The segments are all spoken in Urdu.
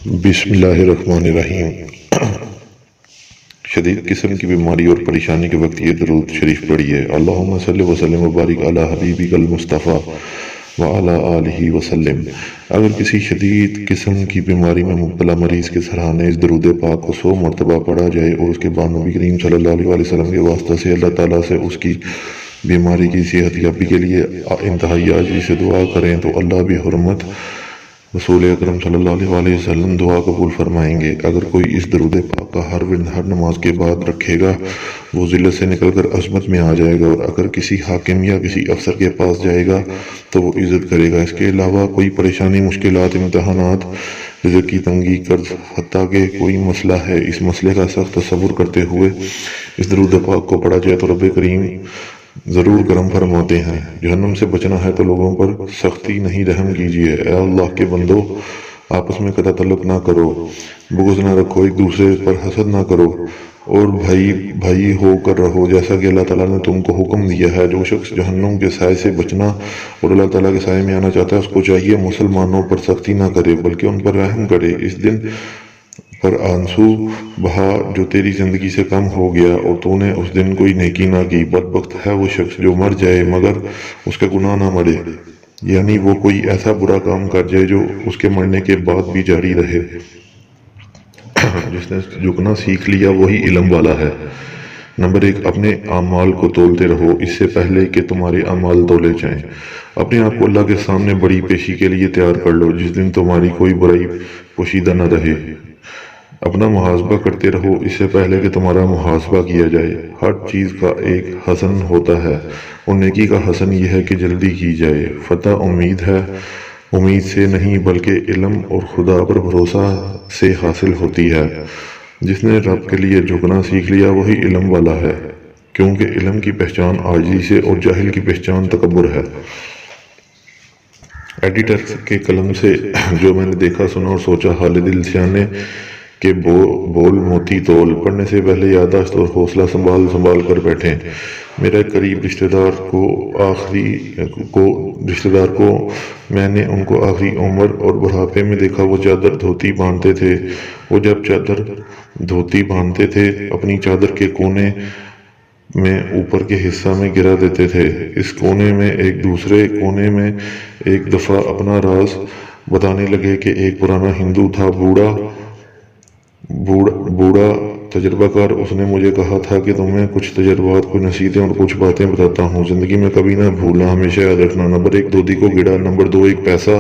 بسم اللہ الرحمن الرحیم۔ شدید قسم کی بیماری اور پریشانی کے وقت یہ درود شریف پڑھیے۔ اللہم صلی وسلم وبارک علی حبیبک المصطفیٰ وعلی آلہ وسلم۔ اگر کسی شدید قسم کی بیماری میں مبتلا مریض کے سرانے اس درود پاک کو 100 مرتبہ پڑھا جائے اور اس کے بعد نبی کریم صلی اللہ علیہ وسلم کے واسطہ سے اللہ تعالیٰ سے اس کی بیماری کی صحت یابی کے لیے انتہائی عاجزی سے دعا کریں تو اللہ بھی حرمت رسول اکرم صلی اللہ علیہ وسلم دعا قبول فرمائیں گے۔ اگر کوئی اس درود پاک کا ہر نماز کے بعد رکھے گا وہ ذلت سے نکل کر عظمت میں آ جائے گا، اور اگر کسی حاکم یا کسی افسر کے پاس جائے گا تو وہ عزت کرے گا۔ اس کے علاوہ کوئی پریشانی، مشکلات، امتحانات، رزق کی تنگی، قرض، حتیٰ کہ کوئی مسئلہ ہے، اس مسئلے کا سخت تصور کرتے ہوئے اس درود پاک کو پڑھا جائے تو رب کریم ضرور کرم فرماتے ہیں۔ جہنم سے بچنا ہے تو لوگوں پر سختی نہیں، رحم کیجیے۔ اے اللہ کے بندو، آپس میں قطع تعلق نہ کرو، بغض نہ رکھو، ایک دوسرے پر حسد نہ کرو، اور بھائی ہو کر رہو جیسا کہ اللہ تعالیٰ نے تم کو حکم دیا ہے۔ جو شخص جہنم کے سائے سے بچنا اور اللہ تعالیٰ کے سائے میں آنا چاہتا ہے اس کو چاہیے مسلمانوں پر سختی نہ کرے بلکہ ان پر رحم کرے۔ اس دن پر آنسو بہا جو تیری زندگی سے کم ہو گیا اور تو نے اس دن کوئی نیکی نہ کی۔ بدبخت ہے وہ شخص جو مر جائے مگر اس کا گناہ نہ مرے، یعنی وہ کوئی ایسا برا کام کر جائے جو اس کے مرنے کے بعد بھی جاری رہے۔ جس نے جھکنا سیکھ لیا وہی علم والا ہے۔ نمبر 1، اپنے اعمال کو تولتے رہو اس سے پہلے کہ تمہارے اعمال تولے جائیں۔ اپنے آپ کو اللہ کے سامنے بڑی پیشی کے لیے تیار کر لو جس دن تمہاری کوئی برائی پوشیدہ نہ رہے۔ اپنا محاسبہ کرتے رہو اس سے پہلے کہ تمہارا محاسبہ کیا جائے۔ ہر چیز کا ایک حسن ہوتا ہے اور نیکی کا حسن یہ ہے کہ جلدی کی جائے۔ فتح امید سے نہیں بلکہ علم اور خدا پر بھروسہ سے حاصل ہوتی ہے۔ جس نے رب کے لیے جھکنا سیکھ لیا وہی علم والا ہے، کیونکہ علم کی پہچان عاجزی سے اور جاہل کی پہچان تکبر ہے۔ ایڈیٹر کے قلم سے جو میں نے دیکھا، سنا اور سوچا، خالد السیانی کہ بول موتی تول۔ پڑھنے سے پہلے یادداشت اور حوصلہ سنبھال کر بیٹھیں۔ میرا ایک قریب رشتہ دار کو میں نے ان کو آخری عمر اور بڑھاپے میں دیکھا۔ وہ چادر دھوتی باندھتے تھے۔ وہ جب چادر دھوتی باندھتے تھے اپنی چادر کے کونے میں اوپر کے حصہ میں گرا دیتے تھے۔ اس کونے میں ایک دوسرے کونے میں ایک دفعہ اپنا راز بتانے لگے کہ ایک پرانا ہندو تھا، بوڑھا تجربہ کار۔ اس نے مجھے کہا تھا کہ تمہیں کچھ تجربات، کچھ نصیحتیں اور کچھ باتیں بتاتا ہوں، زندگی میں کبھی نہ بھولنا، ہمیشہ یاد رکھنا۔ نمبر 1، دھوتی کو گڑا۔ نمبر 2، ایک پیسہ۔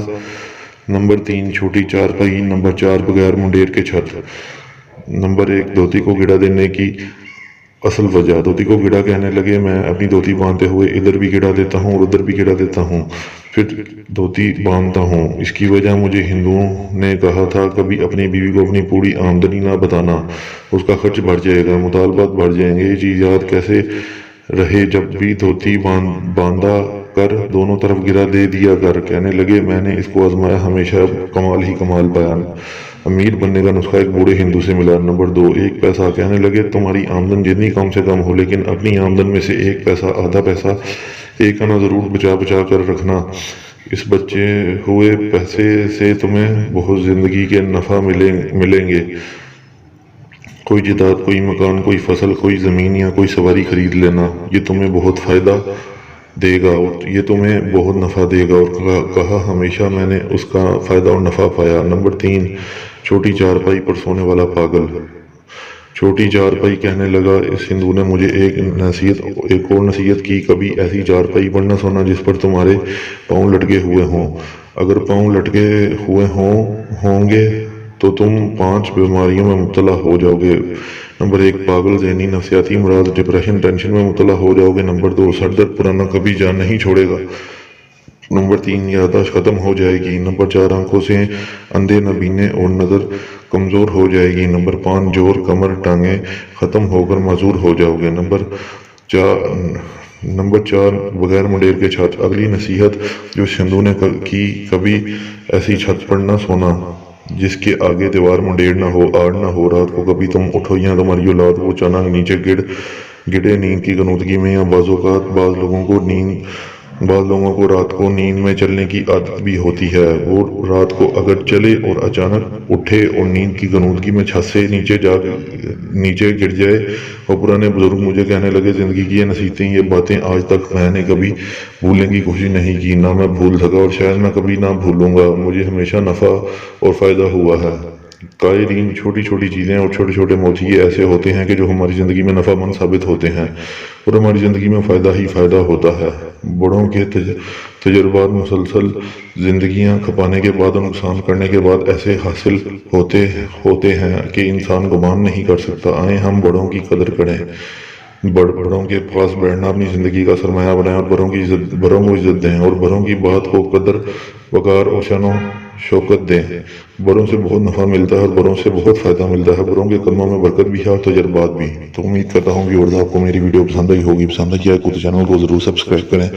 نمبر 3، چھوٹی چارپائی۔ نمبر 4، بغیر منڈیر کے چھت۔ نمبر 1، دھوتی کو گڑا دینے کی اصل وجہ۔ دھوتی کو گڑا کہنے لگے، میں اپنی دھوتی باندھتے ہوئے ادھر بھی گڑا دیتا ہوں اور ادھر بھی گڑا دیتا ہوں، پھر دھوتی باندھتا ہوں۔ اس کی وجہ مجھے ہندوؤں نے کہا تھا کبھی اپنی بیوی کو اپنی پوری آمدنی نہ بتانا، اس کا خرچ بڑھ جائے گا، مطالبات بڑھ جائیں گے۔ یہ چیز یاد کیسے رہے، جب بھی دھوتی باندھا کر دونوں طرف گرا دے دیا کر۔ کہنے لگے، میں نے اس کو آزمایا، ہمیشہ کمال ہی کمال پایا۔ امیر بننے کا نسخہ ایک بوڑھے ہندو سے ملا۔ نمبر 2، ایک پیسہ۔ کہنے لگے، تمہاری آمدن جتنی کم سے کم ہو لیکن اپنی آمدن میں سے ایک پیسہ، آدھا پیسہ، ایک آنا ضرور بچا کر رکھنا۔ اس بچے ہوئے پیسے سے تمہیں بہت زندگی کے نفع ملیں گے۔ کوئی جائیداد، کوئی مکان، کوئی فصل، کوئی زمین یا کوئی سواری خرید لینا، یہ تمہیں بہت فائدہ دے گا اور یہ تمہیں بہت نفع دے گا۔ اور کہا، ہمیشہ میں نے اس کا فائدہ اور نفع پایا۔ نمبر 3، چھوٹی چارپائی پر سونے والا پاگل۔ چھوٹی چارپائی کہنے لگا، اس ہندو نے مجھے ایک اور نصیحت کی، کبھی ایسی چارپائی پر نہ سونا جس پر تمہارے پاؤں لٹکے ہوئے ہوں۔ اگر پاؤں لٹکے ہوئے ہوں گے تو تم 5 بیماریوں میں مبتلا ہو جاؤ گے۔ نمبر 1، پاگل، ذہنی نفسیاتی امراض، ڈپریشن، ٹینشن میں مبتلا ہو جاؤ گے۔ نمبر 2، سر درد پرانا کبھی جان نہیں چھوڑے گا۔ نمبر 3، یادداشت ختم ہو جائے گی۔ نمبر 4، آنکھوں سے اندھے نبینے اور نظر کمزور ہو جائے گی۔ نمبر 5، جوڑ، کمر، ٹانگیں ختم ہو کر معذور ہو جاؤ گے۔ نمبر 4، بغیر منڈیر کے چھت۔ اگلی نصیحت جو ہندو نے کی، کبھی ایسی چھت پر نہ سونا جس کے آگے دیوار منڈیر نہ ہو، آڑ نہ ہو۔ رات کو کبھی تم اٹھو یا تمہاری اولاد وہ اچانک نیچے گڑے نیند کی غنودگی میں، یا بعض اوقات بعض لوگوں کو نیند بعض لوگوں کو رات کو نیند میں چلنے کی عادت بھی ہوتی ہے، وہ رات کو اگر چلے اور اچانک اٹھے اور نیند کی غنودگی میں چھت سے نیچے گر جائے اور پرانے بزرگ مجھے کہنے لگے زندگی کی یہ نصیحتیں، یہ باتیں آج تک میں نے کبھی بھولنے کی کوشش نہیں کی، نہ میں بھول سکا اور شاید میں کبھی نہ بھولوں گا۔ مجھے ہمیشہ نفع اور فائدہ ہوا ہے۔ قائلین، چھوٹی چھوٹی چیزیں اور چھوٹے چھوٹے موتیے ایسے ہوتے ہیں کہ جو ہماری زندگی میں نفع مند ثابت ہوتے ہیں اور ہماری زندگی میں فائدہ ہی فائدہ ہوتا ہے۔ بڑوں کے تجربات مسلسل زندگیاں کھپانے کے بعد اور نقصان کرنے کے بعد ایسے حاصل ہوتے ہیں کہ انسان گمان نہیں کر سکتا۔ آئیں ہم بڑوں کی قدر کریں، بڑوں کے پاس بیٹھنا اپنی زندگی کا سرمایہ بنائیں اور بڑوں کو عزت دیں اور بڑوں کی بات کو قدر وقار اور شان و شوکت دیں۔ بڑوں سے بہت نفع ملتا ہے اور بڑوں سے بہت فائدہ ملتا ہے۔ بڑوں کے قدموں میں برکت بھی ہے اور تجربات بھی۔ تو امید کرتا ہوں کہ آپ کو میری ویڈیو پسند آئی ہوگی۔ پسند کیا ہے تو چینل کو ضرور سبسکرائب کریں،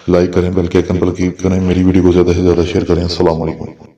لائک کریں، بیل کے آئیکن پر کلک کریں، میری ویڈیو کو زیادہ سے زیادہ شیئر کریں۔ السلام علیکم۔